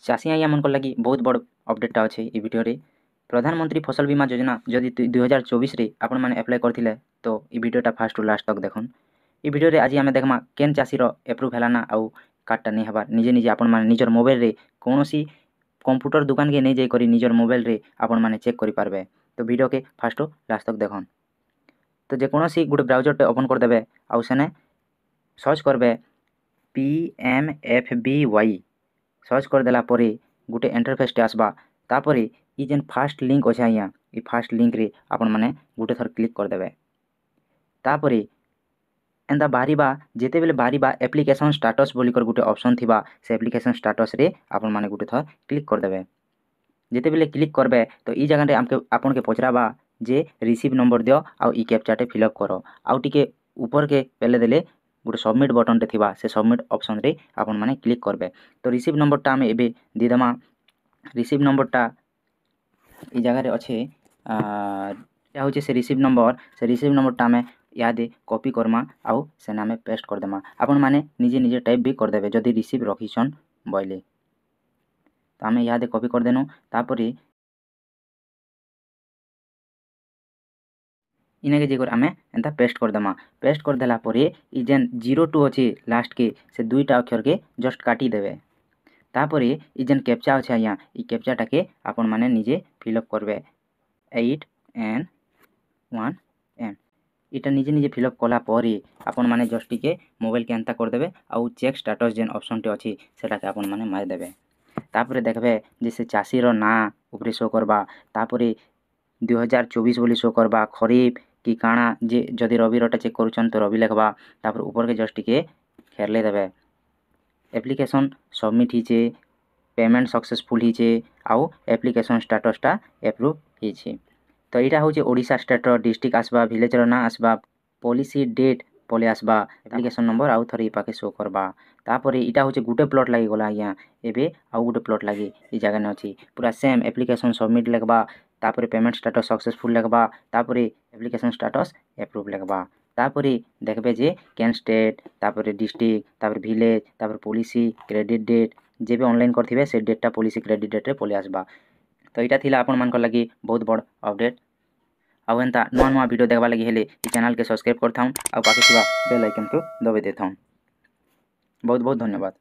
चाषी आज्ञा मन लगी बहुत बड़ अपडेटा अच्छे ये वीडियो रे। प्रधानमंत्री फसल बीमा योजना जदि 2024 रे आपण माने अप्लाई करथिले तो ये वीडियोटा फास्ट टू लास्ट तक देखन। ये वीडियो रे आज आमे देखमा केन चाषी रो एप्रूव हैला ना आउ कार्डटा नहीं हबार निजे निजे आपण माने निजर मोबाइल रे कोनोसी कंप्यूटर दुकान के नहीं जाई करी निजर मोबाइल रे आपण माने चेक करि पारबे। तो वीडियो के फास्ट टू लास्ट तक देखन। तो जे कोनोसी गुटे ब्राउजर टे ओपन कर देबे आउ सेने सर्च करबे PMFBY सर्च कर देला परे गुटे इंटरफेस टे आसबा। तापरे ई जेन फास्ट लिंक अछि आया ई फास्ट लिंक रे आपण माने गुटे थर क्लिक कर देबे। तापरे एंदा बारीबा जेते बेले बारीबा एप्लीकेशन स्टेटस बोली कर गुटे ऑप्शन थिबा से एप्लीकेशन स्टेटस रे आपण माने गुटे थर क्लिक कर देबे। जेते बेले क्लिक करबे तो ई जगह रे आपण के पचराबा जे रिसीव नंबर दियो आउ ई कैप्चा टे फिल अप करो आउ टिके ऊपर के पेले देले गुटे सबमिट बटन टे थिबा से सबमिट ऑप्शन रे आपण माने क्लिक करबे। तो रिसीव नंबर टा हमें एबे दी देमा। रिसीव नंबर टा ई जगह रे अच्छे या होचे से रिसीव नंबर टा हमें यादे कॉपी करमा आउ से नामे पेस्ट कर देमा। आपण माने निजे निजे टाइप भी कर देबे जदि रिसीव रखिछन बोइले। तो हमें यादे कॉपी कर देनु। तापरे इने के जेकर हमें एंता पेस्ट कर देमा। पेस्ट कर देला परे ई जेन 02 अछि लास्ट के से दुईटा अक्षर के जस्ट काटी देबे। तापरे ई जेन कैप्चा अछि आया ई कैप्चा टाके आपण माने निजे फिल अप करबे 8N1M। इटा निजे निजे फिल अप कला परे आपण माने जस्ट टिके मोबाइल के एंता कर देबे आउ चेक स्टेटस जेन ऑप्शन टे अछि सेटा के आपण माने मार देबे। तापरे देखबे जैसे चाषी रो ना ऊपरे शो करबा। तापरे 2024 बोली शो करबा खरीफ कि काଣା जे जदि रवि रोटा चेक करूछन तो रवि लिखबा। तापर ऊपर के जस्ट टिके खेरले देबे। एप्लीकेशन सबमिट हिचे पेमेंट सक्सेसफुल हिचे आउ एप्लीकेशन स्टेटस टा अप्रूव हिचे। तो एटा होचे ओडिशा स्टेट रो डिस्ट्रिक्ट आसबा विलेज रो ना आसबा पॉलिसी डेट पले आसबा एप्लीकेशन नंबर आउ थरे पाके शो करबा। तापरे इटा होचे गुटे प्लॉट लागि गला आज्ञा एबे आउ गुटे प्लॉट लागि ई जगह ने अछि पूरा सेम एप्लीकेशन सबमिट लिखबा। तापरे पेमेंट स्टेटस सक्सेसफुल लिखबा। तापरे एप्लीकेशन स्टेटस अप्रूव लिखबा। तापरे देखबे जे कैन स्टेट तापरे डिस्ट्रिक्ट तापरे विलेज तापरे पॉलिसी क्रेडिट डेट जेबे ऑनलाइन करथिबे से डेटटा पॉलिसी क्रेडिट डेट रे पले आसबा। तो इटा थिला आपण मान लगी बहुत बड़ अपडेट। आउ एंता नुआ नुआ वीडियो देखबा लगी हेले ई चैनल के सब्सक्राइब करथाऊं आउ पाखे थिबा बेल आइकन को दबाई देथाऊं। बहुत बहुत धन्यवाद।